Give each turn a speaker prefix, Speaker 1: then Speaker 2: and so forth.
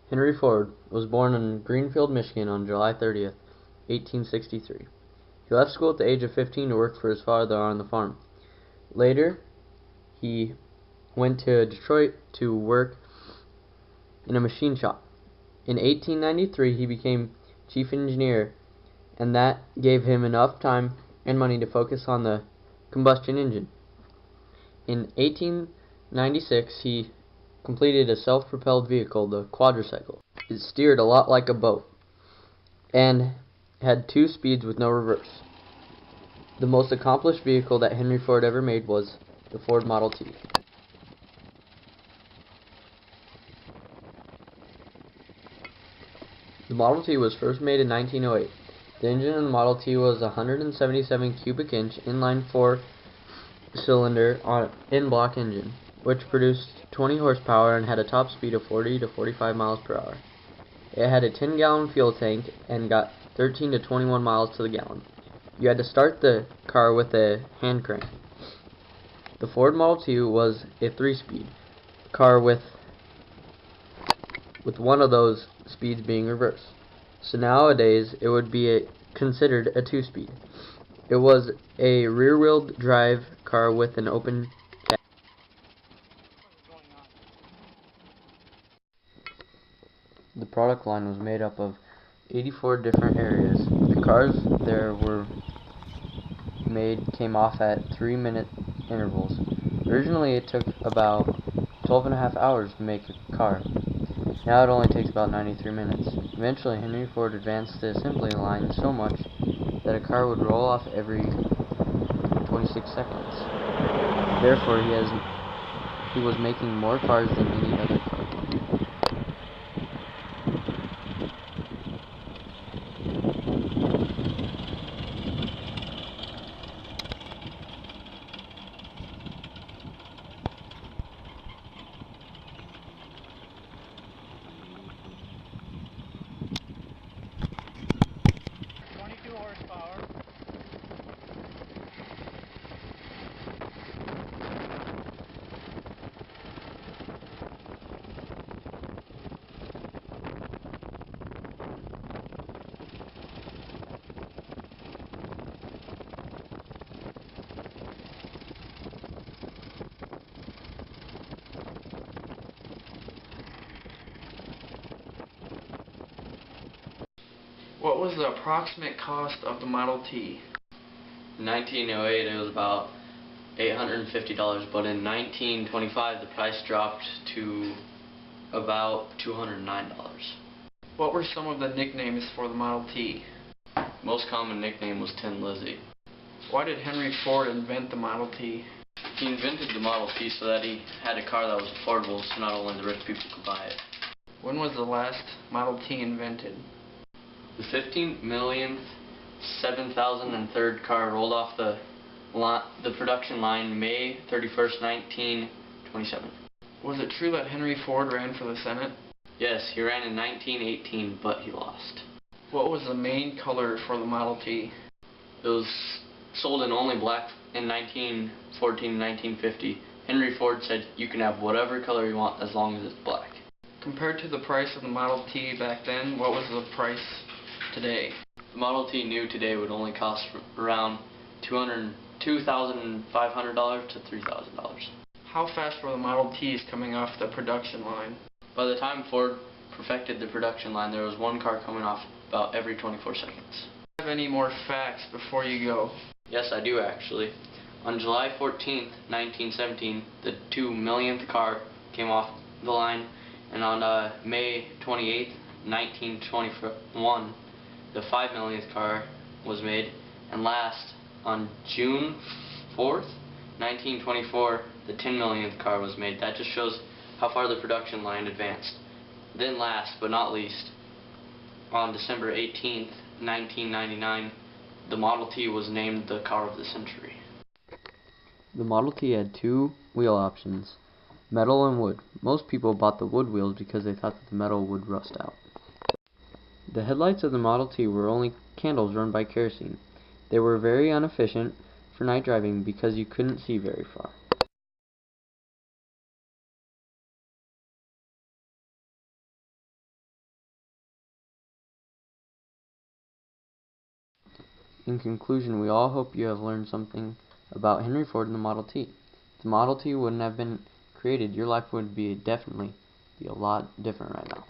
Speaker 1: Henry Ford was born in Greenfield, Michigan on July 30th, 1863. He left school at the age of 15 to work for his father on the farm. Later, he went to Detroit to work in a machine shop. In 1893, he became chief engineer, and that gave him enough time and money to focus on the combustion engine. In 1896, he completed a self-propelled vehicle, the quadricycle. It steered a lot like a boat and had 2 speeds with no reverse. The most accomplished vehicle that Henry Ford ever made was the Ford Model T. The Model T was first made in 1908. The engine in the Model T was a 177 cubic inch inline 4-cylinder in-block engine, which produced 20 horsepower and had a top speed of 40 to 45 miles per hour. It had a 10-gallon fuel tank and got 13 to 21 miles to the gallon. You had to start the car with a hand crank. The Ford Model T was a 3-speed car with one of those speeds being reversed. So nowadays it would be considered a 2-speed. It was a rear-wheel drive car with an open cab. The product line was made up of 84 different areas. The cars there were made came off at 3-minute intervals. Originally it took about 12.5 hours to make a car. Now it only takes about 93 minutes. Eventually Henry Ford advanced the assembly line so much that a car would roll off every 26 seconds. Therefore he was making more cars than any other car.
Speaker 2: What was the approximate cost of the Model T?
Speaker 1: In 1908 it was about $850, but in 1925 the price dropped to about $209.
Speaker 2: What were some of the nicknames for the Model T?
Speaker 1: Most common nickname was Tin Lizzie.
Speaker 2: Why did Henry Ford invent the Model T?
Speaker 1: He invented the Model T so that he had a car that was affordable, so not only the rich people could buy it.
Speaker 2: When was the last Model T invented?
Speaker 1: The 15,007,003rd car rolled off the production line May 31st, 1927.
Speaker 2: Was it true that Henry Ford ran for the Senate?
Speaker 1: Yes, he ran in 1918, but he lost.
Speaker 2: What was the main color for the Model T?
Speaker 1: It was sold in only black in 1914 and 1950. Henry Ford said you can have whatever color you want as long as it's black.
Speaker 2: Compared to the price of the Model T back then, what was the price today?
Speaker 1: The Model T new today would only cost around $2,500 to $3,000.
Speaker 2: How fast were the Model Ts coming off the production line?
Speaker 1: By the time Ford perfected the production line, there was one car coming off about every 24 seconds.
Speaker 2: Do you have any more facts before you go?
Speaker 1: Yes, I do actually. On July 14th, 1917, the 2 millionth car came off the line, and on May 28th, 1921, the 5 millionth car was made, and last, on June 4th, 1924, the 10 millionth car was made. That just shows how far the production line advanced. Then last, but not least, on December 18th, 1999, the Model T was named the car of the century. The Model T had 2 wheel options, metal and wood. Most people bought the wood wheels because they thought that the metal would rust out. The headlights of the Model T were only candles run by kerosene. They were very inefficient for night driving because you couldn't see very far. In conclusion, we all hope you have learned something about Henry Ford and the Model T. If the Model T wouldn't have been created, your life would definitely be a lot different right now.